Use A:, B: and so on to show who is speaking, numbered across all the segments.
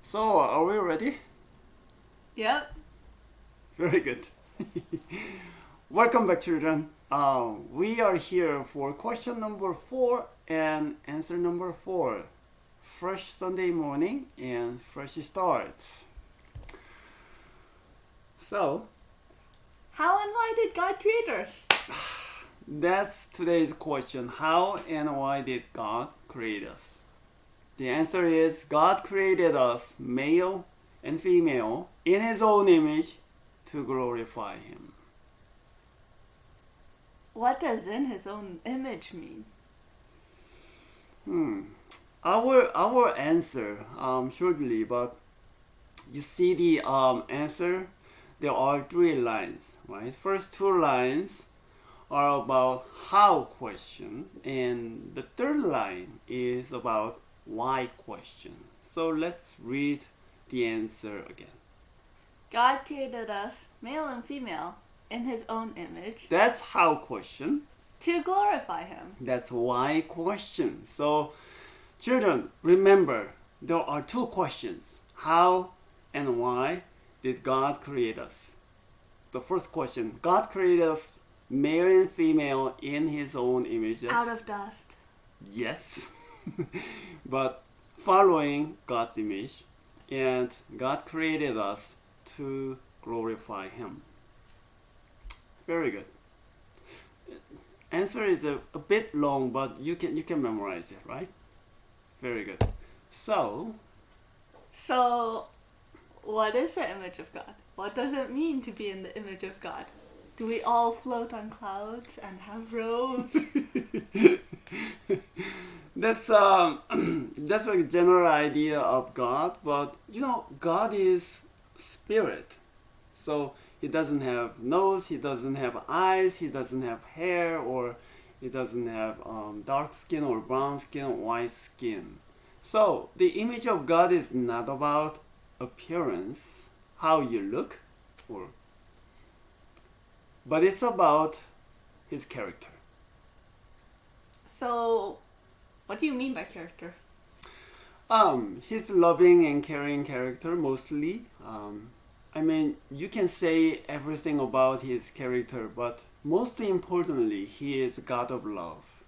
A: So, are we ready?
B: Yep.
A: Very good. Welcome back, children. We are here for question number 4 and answer number 4. Fresh Sunday morning and fresh starts. So,
B: How and why did God create us?
A: that's today's question. How and why did God create us? The answer is God created us, male and female, in His own image to glorify Him.
B: What does in his own image mean?
A: Our answer shortly, but you see the answer. There are 3 lines, right? First 2 lines are about how question, and the third line is about why question. So let's read the answer again.
B: God created us, male and female, in his own image
A: That's how question.
B: to glorify him.
A: That's why question. So, children, remember there are 2 questions: how and why did God create us? The first question: God created us male and female in His own image.
B: Out of dust.
A: Yes, but following God's image, and God created us to glorify Him. Very good. Answer is a bit long, but you can memorize it, right? Very good. So,
B: So, what is the image of God? What does it mean to be in the image of God? Do we all float on clouds and have robes?
A: that's that's a general idea of God, but God is spirit. So He doesn't have nose, He doesn't have eyes, He doesn't have hair, or He doesn't have dark skin or brown skin, white skin. So the image of God is not about appearance, how you look, or but it's about His character.
B: So, what do you mean by character?
A: His loving and caring character mostly. I mean, you can say everything about his character, but most importantly, he is God of love,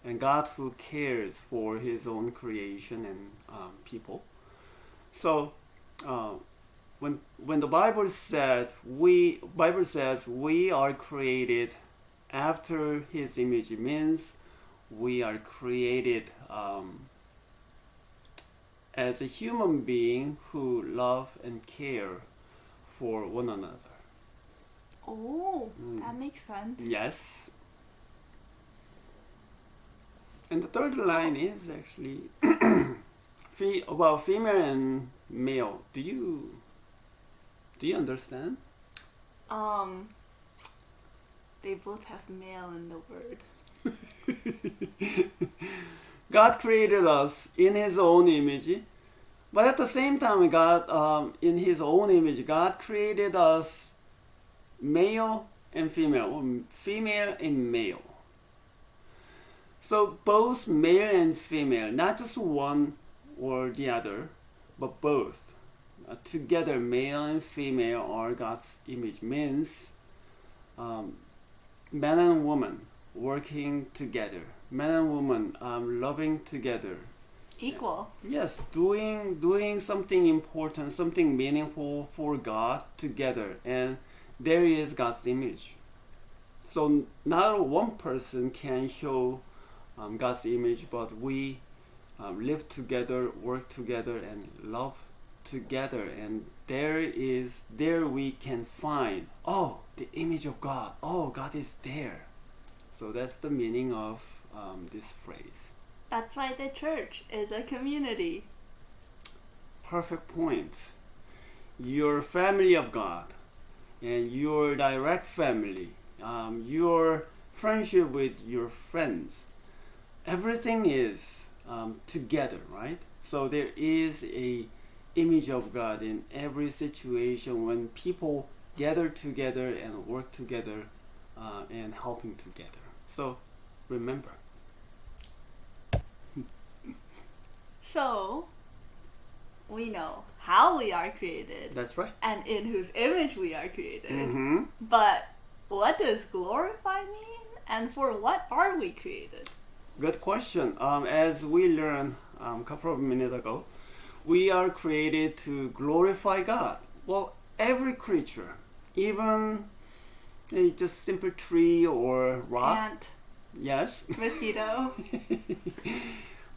A: and God who cares for his own creation and people. So, uh, when the Bible says we are created after His image, it means we are created as a human being who love and care for one another.
B: Oh, that makes sense.
A: Yes. And the third line is actually about female and male. Do you understand?
B: Um, they both have male in the word.
A: God created us in His own image, but at the same time, in His own image, God created us male and female, or female and male. So both male and female, not just one or the other, but both. Together, male and female are God's image, means man and woman working together, man and woman loving together.
B: Equal.
A: Yes, doing something important, something meaningful for God together, and there is God's image. So not one person can show God's image, but we live together, work together, and love together, and there we can find the image of God. Oh, God is there. So that's the meaning of this phrase.
B: That's why the church is a community.
A: Perfect point. Your family of God and your direct family, your friendship with your friends, everything is together, right? So there is a image of God in every situation when people gather together and work together and helping together. So remember.
B: So, we know how we are created.
A: That's right.
B: And in whose image we are created.
A: Mm-hmm.
B: But what does glorify mean? And for what are we created?
A: Good question. As we learned a couple of minutes ago, we are created to glorify God. Well, every creature, even a just simple tree or rock.
B: Ant,
A: Yes.
B: mosquito.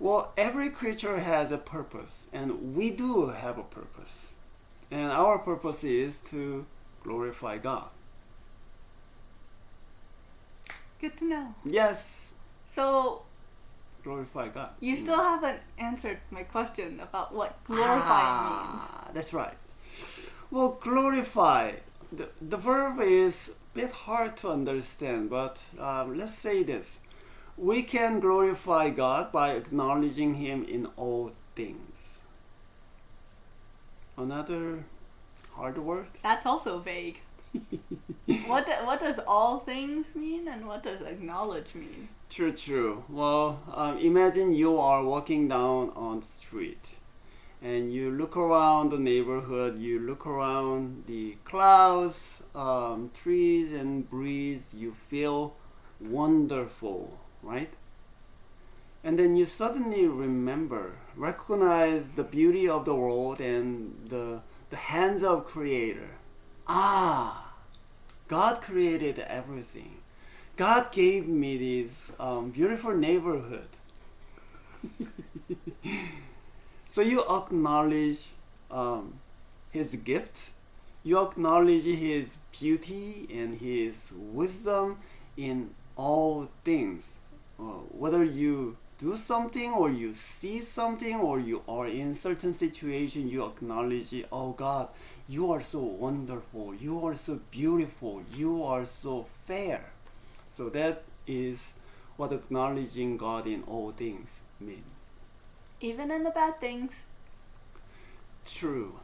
A: Well, every creature has a purpose, and we do have a purpose. And our purpose is to glorify God.
B: Good to know.
A: Yes,
B: So,
A: glorify God.
B: you still haven't answered my question about what glorify means.
A: That's right. Well, glorify. The verb is a bit hard to understand, but let's say this. We can glorify God by acknowledging Him in all things. Another hard word?
B: That's also vague. What does all things mean, and what does acknowledge mean?
A: True. Well, imagine you are walking down on the street and you look around the neighborhood, you look around the clouds, trees and breeze, you feel wonderful, right? And then you suddenly recognize the beauty of the world and the hands of Creator. God created everything. God gave me this beautiful neighborhood. So you acknowledge His gift. You acknowledge His beauty and His wisdom in all things. Whether you do something or you see something or you are in certain situation, you acknowledge, oh God, you are so wonderful, you are so beautiful, you are so fair. So that is what acknowledging God in all things means.
B: Even in the bad things.
A: True.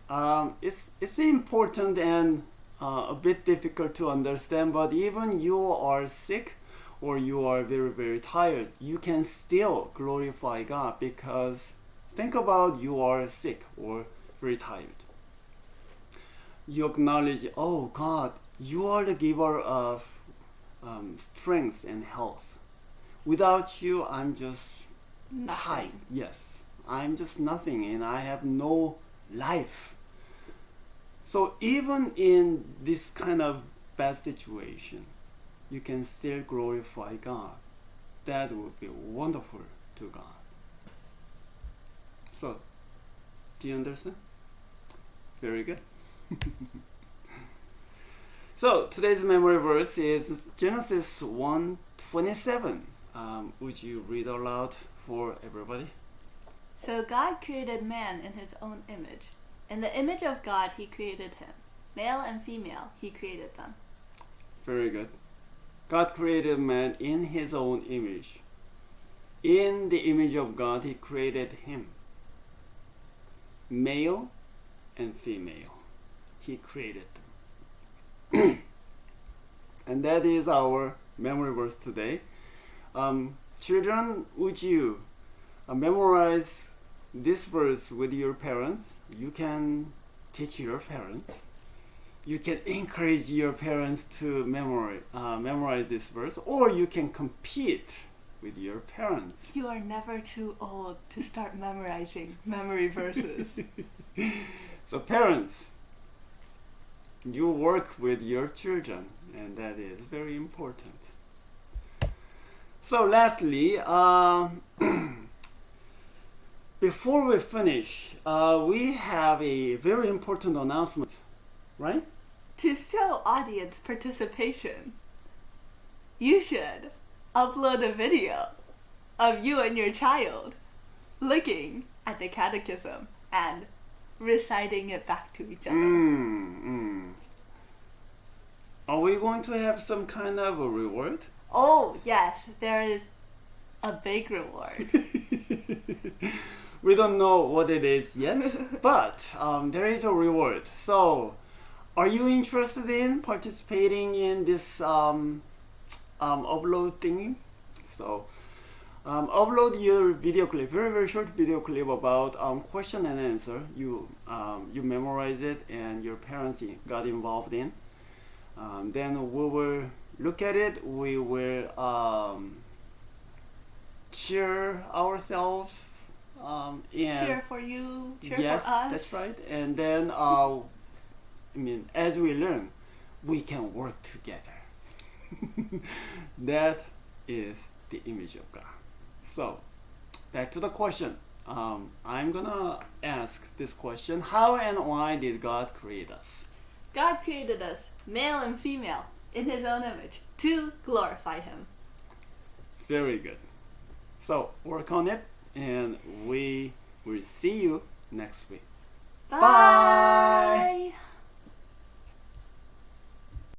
A: It's important and a bit difficult to understand, but even you are sick or you are very tired, you can still glorify God, because think about you are sick or very tired. You acknowledge, oh God, you are the giver of strength and health. Without you, I'm just tired. Yes, I'm just nothing and I have no life. So even in this kind of bad situation, you can still glorify God. That would be wonderful to God. So, do you understand? Very good. So, today's memory verse is Genesis 1:27. Would you read aloud for everybody?
B: So God created man in His own image. In the image of God He created him. Male and female He created them.
A: Very good. God created man in His own image. In the image of God, He created him. Male and female, He created them. And that is our memory verse today. Children, would you memorize this verse with your parents? You can teach your parents. You can encourage your parents to memorize this verse, or you can compete with your parents.
B: You are never too old to start memorizing memory verses.
A: So parents, you work with your children, and that is very important. So lastly, before we finish, we have a very important announcement, right?
B: To show audience participation, you should upload a video of you and your child looking at the Catechism and reciting it back to each other.
A: Are we going to have some kind of a reward?
B: Oh, yes, there is a big reward.
A: We don't know what it is yet, but there is a reward. So, are you interested in participating in this upload thingy? So, Upload your video clip, very short video clip about question and answer. You memorize it and your parents got involved in. Then we will look at it. We will cheer ourselves. And
B: Cheer for you, cheer
A: yes,
B: for us.
A: that's right. And then as we learn, we can work together. That is the image of God. So, back to the question. I'm gonna ask this question: how and why did God create us?
B: God created us, male and female, in His own image, to glorify Him.
A: Very good. So, work on it, and we will see you next week.
B: Bye.